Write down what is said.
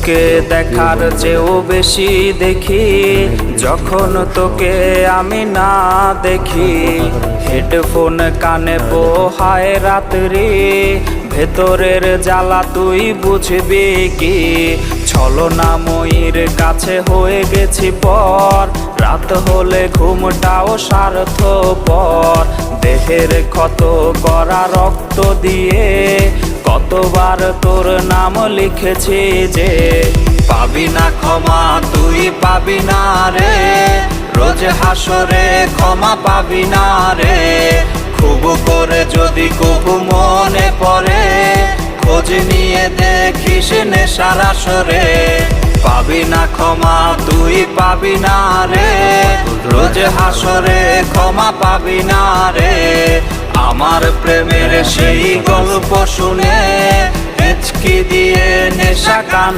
তোকে দেখার চেয়েও বেশি দেখি যখন তোকে আমি না দেখি। হেডফোন কানে পোহায় রাত্রি, ভেতরের জ্বালা তুই বুঝবি কি। ছলনাময়ীর কাছে হয়ে গেছি পর, রাত হলে ঘুমটাও স্বার্থপর। দেহের ক্ষত করা রক্ত দিয়ে কতবার তোর নাম লিখেছি যে, পাবি না ক্ষমা তুই পাবি না রে, রোজ হাসরে ক্ষমা পাবি না রে। খুব করে যদি কবু মনে পড়ে, খোঁজ নিয়ে দেখিস নেশার আসরে। পাবি না ক্ষমা তুই পাবি না রে, রোজ হাসরে ক্ষমা পাবি না রে। আমার প্রেমের সেই গল্প শুনে হেঁচকি দিয়ে নেশা কান